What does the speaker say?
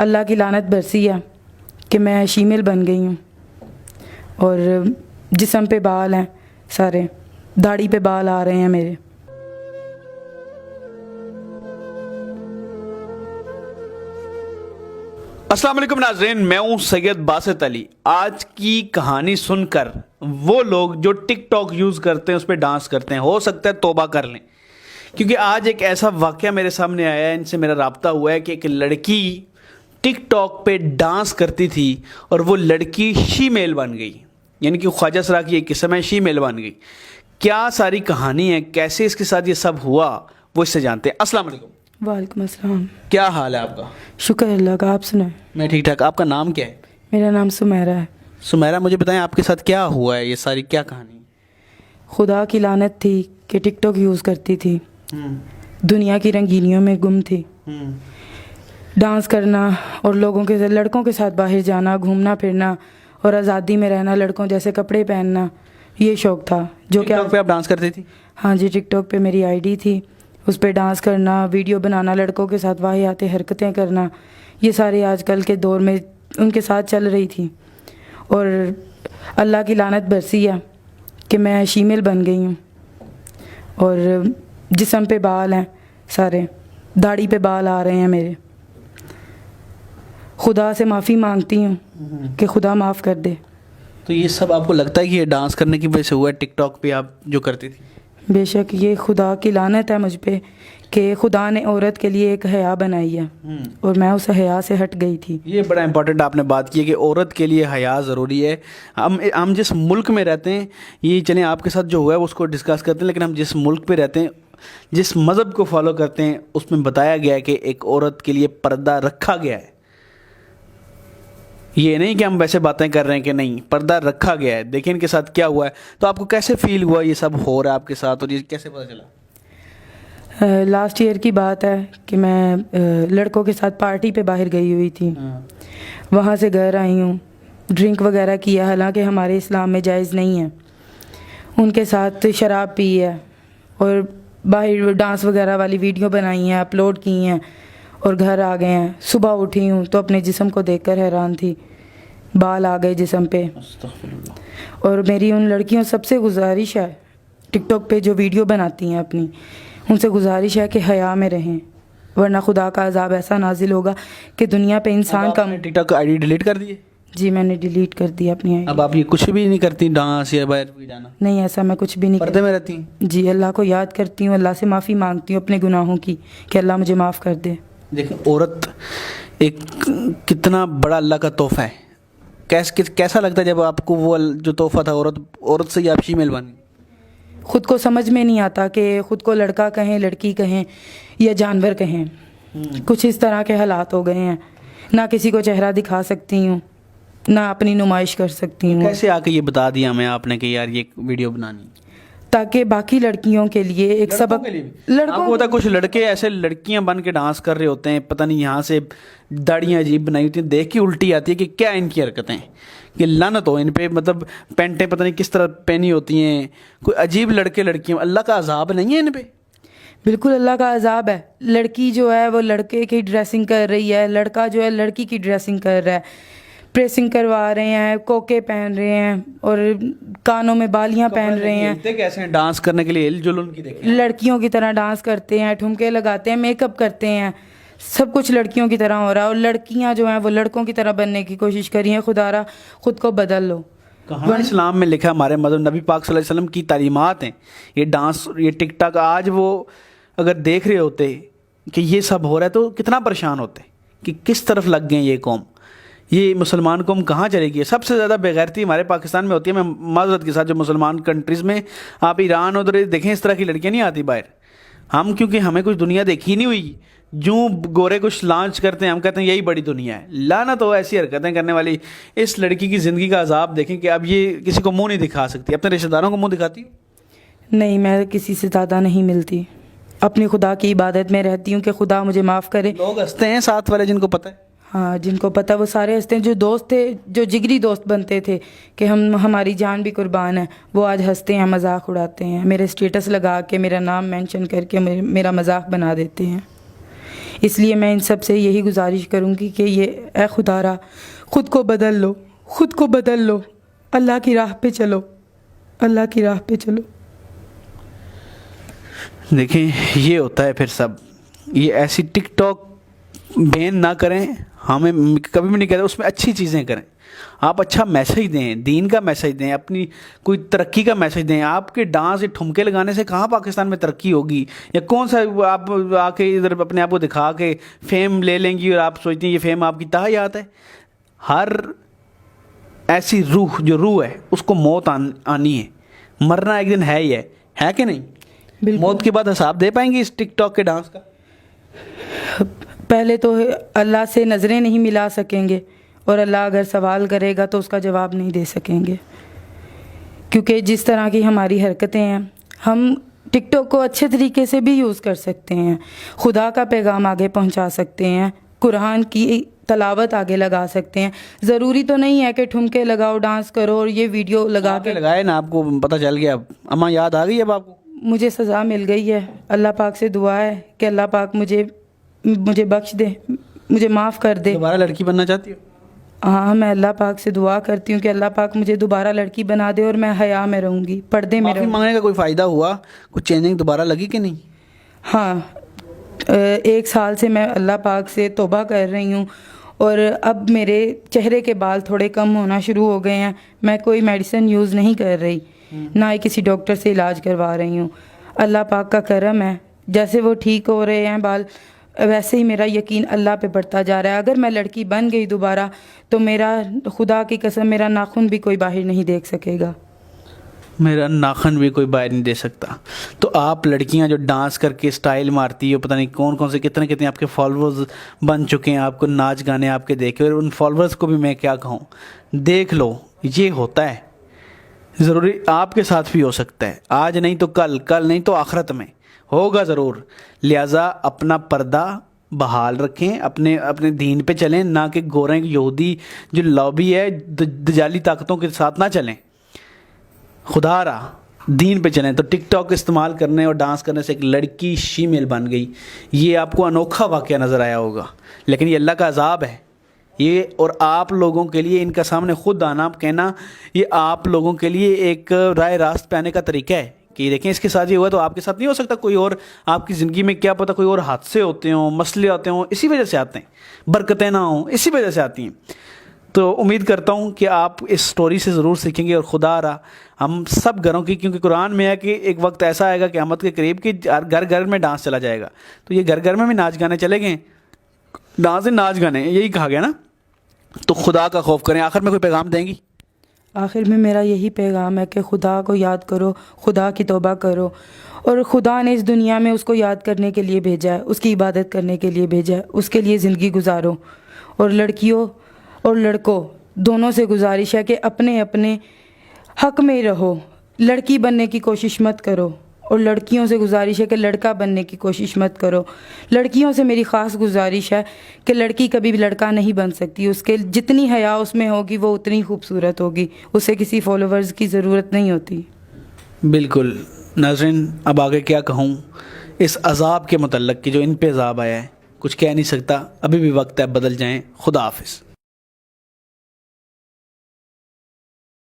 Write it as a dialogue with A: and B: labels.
A: اللہ کی لعنت برسی ہے کہ میں شیمل بن گئی ہوں اور جسم پہ بال ہیں سارے، داڑھی پہ بال آ رہے ہیں میرے۔
B: السلام علیکم ناظرین، میں ہوں سید باسط علی۔ آج کی کہانی سن کر وہ لوگ جو ٹک ٹاک یوز کرتے ہیں اس پہ ڈانس کرتے ہیں ہو سکتا ہے توبہ کر لیں، کیونکہ آج ایک ایسا واقعہ میرے سامنے آیا ہے، ان سے میرا رابطہ ہوا ہے کہ ایک لڑکی ٹک ٹاک پہ ڈانس کرتی تھی اور وہ لڑکی شی میل بن گئی، یعنی کہ خواجہ سرا کی ایک قسم ہے، شی میل بن گئی۔ کیا ساری کہانی ہے، کیسے اس کے ساتھ یہ سب ہوا، وہ اس سے جانتے ہیں۔ السلام علیکم۔
A: وعلیکم السلام۔
B: کیا حال ہے آپ کا؟
A: شکر اللہ کا، آپ سنائیں؟
B: میں ٹھیک ٹھاک۔ آپ کا نام کیا ہے؟
A: میرا نام سمیرہ ہے۔
B: سمیرہ، مجھے بتائیں آپ کے ساتھ کیا ہوا ہے، یہ ساری کیا کہانی؟
A: خدا کی لعنت تھی کہ ٹک ٹاک یوز کرتی تھی، دنیا کی رنگینیوں میں گم تھی، ڈانس کرنا اور لوگوں کے لڑکوں کے ساتھ باہر جانا، گھومنا پھرنا اور آزادی میں رہنا، لڑکوں جیسے کپڑے پہننا، یہ شوق تھا۔ جو کہ
B: ٹک ٹاک پہ آپ ڈانس کرتی تھی؟
A: ہاں جی، ٹک ٹاک پہ میری آئی ڈی تھی، اس پہ ڈانس کرنا، ویڈیو بنانا، لڑکوں کے ساتھ واہیات حرکتیں کرنا، یہ سارے آج کل کے دور میں ان کے ساتھ چل رہی تھی۔ اور اللہ کی لعنت برسی ہے کہ میں شیمل بن گئی ہوں اور جسم پہ بال ہیں سارے، داڑھی پہ بال آ رہے ہیں میرے۔ خدا سے معافی مانگتی ہوں کہ خدا معاف کر دے۔
B: تو یہ سب آپ کو لگتا ہے کہ یہ ڈانس کرنے کی وجہ سے ہوا ہے، ٹک ٹاک پہ آپ جو کرتی تھی؟
A: بے شک یہ خدا کی لعنت ہے مجھ پہ کہ خدا نے عورت کے لیے ایک حیا بنائی ہے اور میں اس حیا سے ہٹ گئی تھی۔
B: یہ بڑا امپورٹنٹ آپ نے بات کی ہے کہ عورت کے لیے حیا ضروری ہے۔ ہم جس ملک میں رہتے ہیں، یہ چلیں آپ کے ساتھ جو ہوا ہے اس کو ڈسکس کرتے ہیں، لیکن ہم جس ملک پہ رہتے ہیں، جس مذہب کو فالو کرتے ہیں، اس میں بتایا گیا ہے کہ ایک عورت کے لیے پردہ رکھا گیا ہے۔ یہ نہیں کہ ہم ویسے باتیں کر رہے ہیں کہ نہیں، پردہ رکھا گیا ہے۔ دیکھیں ان کے ساتھ کیا ہوا ہے۔ تو آپ کو کیسے فیل ہوا یہ سب ہو رہا ہے آپ کے ساتھ، اور یہ کیسے پتہ چلا؟
A: لاسٹ ایئر کی بات ہے کہ میں لڑکوں کے ساتھ پارٹی پہ باہر گئی ہوئی تھی، وہاں سے گھر آئی ہوں، ڈرنک وغیرہ کیا، حالانکہ ہمارے اسلام میں جائز نہیں ہے۔ ان کے ساتھ شراب پی ہے اور باہر ڈانس وغیرہ والی ویڈیو بنائی ہیں، اپلوڈ کی ہیں اور گھر آ گئے ہیں۔ صبح اٹھی ہوں تو اپنے جسم کو دیکھ کر حیران تھی، بال آ گئے جسم پہ۔ اور میری ان لڑکیوں سب سے گزارش ہے ٹک ٹاک پہ جو ویڈیو بناتی ہیں اپنی، ان سے گزارش ہے کہ حیا میں رہیں، ورنہ خدا کا عذاب ایسا نازل ہوگا کہ دنیا پہ انسان کم۔
B: ٹک ٹاک آئی ڈی ڈیلیٹ کر دیے؟
A: جی میں نے ڈیلیٹ کر دی اپنی آئی ڈی۔
B: اب آپ یہ کچھ بھی نہیں کرتی، ڈانس یا باہر بھی جانا؟
A: نہیں، ایسا میں کچھ بھی نہیں
B: پردے میں رہتی ہیں؟
A: جی اللہ کو یاد کرتی ہوں، اللہ سے معافی مانگتی ہوں اپنے گناہوں کی کہ اللہ مجھے معاف کر دے۔
B: دیکھیں عورت ایک کتنا بڑا اللہ کا تحفہ ہے۔ کیسا لگتا ہے جب آپ کو وہ جو تحفہ تھا، عورت سے ہی آپ شیمل بن گئی؟
A: خود کو سمجھ میں نہیں آتا کہ خود کو لڑکا کہیں، لڑکی کہیں یا جانور کہیں۔ کچھ اس طرح کے حالات ہو گئے ہیں، نہ کسی کو چہرہ دکھا سکتی ہوں، نہ اپنی نمائش کر سکتی ہوں۔
B: کیسے آ کے یہ بتا دیا ہمیں آپ نے کہ یار یہ ویڈیو بنانی؟
A: تاکہ باقی لڑکیوں کے لیے ایک سبق،
B: لڑکوں کو کچھ لڑکے ایسے لڑکیاں بن کے ڈانس کر رہے ہوتے ہیں، پتہ نہیں یہاں سے داڑیاں عجیب بنائی ہوتی ہیں، دیکھ کے الٹی آتی ہے کہ کیا ان کی حرکتیں، کہ لعنت ہو ان پہ، مطلب پینٹیں پتہ نہیں کس طرح پہنی ہوتی ہیں، کوئی عجیب لڑکے لڑکیاں۔ اللہ کا عذاب نہیں ہے ان پہ؟
A: بالکل اللہ کا عذاب ہے۔ لڑکی جو ہے وہ لڑکے کی ڈریسنگ کر رہی ہے، لڑکا جو ہے لڑکی کی ڈریسنگ کر رہا ہے، پریسنگ کروا رہے ہیں، کوکے پہن رہے ہیں اور کانوں میں بالیاں پہن رہے ہیں،
B: کیسے ہیں ڈانس کرنے کے لیے ہل جل ان کی، دیکھیں
A: لڑکیوں کی طرح ڈانس کرتے ہیں، ٹھمکے لگاتے ہیں، میک اپ کرتے ہیں، سب کچھ لڑکیوں کی طرح ہو رہا ہے۔ اور لڑکیاں جو ہیں وہ لڑکوں کی طرح بننے کی کوشش کر رہی ہیں۔ خدا را خود کو بدل لو۔
B: کہاں اسلام میں لکھا، ہمارے مذہب نبی پاک صلی اللہ علیہ وسلم کی تعلیمات ہیں۔ یہ ڈانس، یہ ٹک ٹاک، آج وہ اگر دیکھ رہے ہوتے کہ یہ سب ہو رہا ہے تو کتنا پریشان ہوتے کہ کس طرف لگ گئے یہ قوم، یہ مسلمان قوم کہاں چلے گی۔ سب سے زیادہ بے غیرتی ہمارے پاکستان میں ہوتی ہے۔ میں معذرت کے ساتھ جو مسلمان کنٹریز میں، آپ ایران ادھر دیکھیں، اس طرح کی لڑکیاں نہیں آتی باہر۔ ہم کیونکہ ہمیں کچھ دنیا دیکھی نہیں ہوئی، جو گورے کچھ لانچ کرتے ہیں، ہم کہتے ہیں یہی بڑی دنیا ہے۔ لعنت ہو ایسی حرکتیں کرنے والی۔ اس لڑکی کی زندگی کا عذاب دیکھیں کہ اب یہ کسی کو منہ نہیں دکھا سکتی۔ اپنے رشتہ داروں کو منہ دکھاتی ہو؟
A: نہیں، میں کسی سے زیادہ نہیں ملتی، اپنی خدا کی عبادت میں رہتی ہوں کہ خدا مجھے معاف کرے۔
B: لوگ ہنستے ہیں ساتھ والے جن کو پتہ ہے؟
A: ہاں، جن کو پتہ وہ سارے ہنستے ہیں۔ جو دوست تھے، جو جگری دوست بنتے تھے کہ ہماری جان بھی قربان ہے، وہ آج ہنستے ہیں، مذاق اڑاتے ہیں، میرے اسٹیٹس لگا کے، میرا نام مینشن کر کے میرا مذاق بنا دیتے ہیں۔ اس لیے میں ان سب سے یہی گزارش کروں گی کہ یہ اے خدا را خود کو بدل لو، خود کو بدل لو، اللہ کی راہ پہ چلو، اللہ کی راہ پہ چلو۔
B: دیکھیں یہ ہوتا ہے پھر سب، یہ ایسی ٹک ٹاک بین نہ کریں، ہمیں کبھی بھی نہیں کہتے، اس میں اچھی چیزیں کریں، آپ اچھا میسج دیں، دین کا میسج دیں، اپنی کوئی ترقی کا میسج دیں۔ آپ کے ڈانس ٹھمکے لگانے سے کہاں پاکستان میں ترقی ہوگی؟ یا کون سا آپ آ کے ادھر اپنے آپ کو دکھا کے فیم لے لیں گی اور آپ سوچتی ہیں یہ فیم آپ کی تحیات ہے؟ ہر ایسی روح جو روح ہے اس کو موت آنی ہے، مرنا ایک دن ہے ہی ہے کہ نہیں؟
A: بالکل۔
B: موت کے بعد حساب دے پائیں گے اس ٹک ٹاک کے ڈانس کا؟
A: پہلے تو اللہ سے نظریں نہیں ملا سکیں گے، اور اللہ اگر سوال کرے گا تو اس کا جواب نہیں دے سکیں گے، کیونکہ جس طرح کی ہماری حرکتیں ہیں، ہم ٹک ٹاک کو اچھے طریقے سے بھی یوز کر سکتے ہیں، خدا کا پیغام آگے پہنچا سکتے ہیں، قرآن کی تلاوت آگے لگا سکتے ہیں۔ ضروری تو نہیں ہے کہ ٹھمکے لگاؤ، ڈانس کرو اور یہ ویڈیو لگا کے
B: لگائے نا، آپ کو پتہ چل گیا، اماں یاد آ گئی اب آپ کو؟
A: مجھے سزا مل گئی ہے۔ اللہ پاک سے دعا ہے کہ اللہ پاک مجھے بخش دے، مجھے معاف کر دے۔
B: دوبارہ لڑکی بننا چاہتی ہو؟
A: ہاں، میں اللہ پاک سے دعا کرتی ہوں کہ اللہ پاک مجھے دوبارہ لڑکی بنا دے اور میں حیا میں رہوں گی، پردے میں
B: معافی
A: رہوں گی۔
B: مانگنے کا کوئی فائدہ ہوا؟ کچھ چینجنگ دوبارہ لگی کہ نہیں؟
A: ہاں، 1 سال سے میں اللہ پاک سے توبہ کر رہی ہوں، اور اب میرے چہرے کے بال تھوڑے کم ہونا شروع ہو گئے ہیں۔ میں کوئی میڈیسن یوز نہیں کر رہی، نہ ہی کسی ڈاکٹر سے علاج کروا رہی ہوں۔ اللہ پاک کا کرم ہے، جیسے وہ ٹھیک ہو رہے ہیں بال، ویسے ہی میرا یقین اللہ پہ بڑھتا جا رہا ہے۔ اگر میں لڑکی بن گئی دوبارہ تو میرا، خدا کی قسم، میرا ناخن بھی کوئی باہر نہیں دیکھ سکے گا،
B: میرا ناخن بھی کوئی باہر نہیں دے سکتا۔ تو آپ لڑکیاں جو ڈانس کر کے سٹائل مارتی ہو، پتہ نہیں کون سے کتنے آپ کے فالوورز بن چکے ہیں، آپ کو ناچ گانے آپ کے دیکھے، اور ان فالوورز کو بھی میں کیا کہوں، دیکھ لو یہ ہوتا ہے، ضروری آپ کے ساتھ بھی ہو سکتا ہے، آج نہیں تو کل نہیں تو آخرت میں ہوگا ضرور۔ لہٰذا اپنا پردہ بحال رکھیں، اپنے دین پہ چلیں، نہ کہ گورے یہودی جو لابی ہے دجالی طاقتوں کے ساتھ نہ چلیں۔ خدا را دین پہ چلیں۔ تو ٹک ٹاک استعمال کرنے اور ڈانس کرنے سے ایک لڑکی شیمیل بن گئی، یہ آپ کو انوکھا واقعہ نظر آیا ہوگا، لیکن یہ اللہ کا عذاب ہے یہ، اور آپ لوگوں کے لیے ان کا سامنے خود آنا کہنا، یہ آپ لوگوں کے لیے ایک رائے راست پہ آنے کا طریقہ ہے کہ دیکھیں اس کے ساتھ یہ ہوا تو آپ کے ساتھ نہیں ہو سکتا۔ کوئی اور آپ کی زندگی میں کیا پتہ کوئی اور حادثے ہوتے ہوں، مسئلے ہوتے ہوں، اسی وجہ سے آتے ہیں، برکتیں نہ ہوں اسی وجہ سے آتی ہیں۔ تو امید کرتا ہوں کہ آپ اس سٹوری سے ضرور سیکھیں گے، اور خدا را ہم سب گھروں کی، کیونکہ قرآن میں ہے کہ ایک وقت ایسا آئے گا قیامت کے قریب کہ گھر گھر میں ڈانس چلا جائے گا، تو یہ گھر گھر میں بھی ناچ گانے چلے گئے، ڈانس ناچ گانے یہی کہا گیا نا۔ تو خدا کا خوف کریں۔ آخر میں کوئی پیغام دیں گی؟
A: آخر میں میرا یہی پیغام ہے کہ خدا کو یاد کرو، خدا کی توبہ کرو، اور خدا نے اس دنیا میں اس کو یاد کرنے کے لیے بھیجا ہے، اس کی عبادت کرنے کے لیے بھیجا ہے، اس کے لیے زندگی گزارو۔ اور لڑکیوں اور لڑکوں دونوں سے گزارش ہے کہ اپنے اپنے حق میں رہو، لڑکی بننے کی کوشش مت کرو، اور لڑکیوں سے گزارش ہے کہ لڑکا بننے کی کوشش مت کرو۔ لڑکیوں سے میری خاص گزارش ہے کہ لڑکی کبھی بھی لڑکا نہیں بن سکتی، اس کے جتنی حیا اس میں ہوگی وہ اتنی خوبصورت ہوگی، اسے کسی فالوورز کی ضرورت نہیں ہوتی۔
B: بالکل ناظرین، اب آگے کیا کہوں اس عذاب کے متعلق کہ جو ان پہ عذاب آیا ہے، کچھ کہہ نہیں سکتا، ابھی بھی وقت ہے بدل جائیں۔ خدا حافظ۔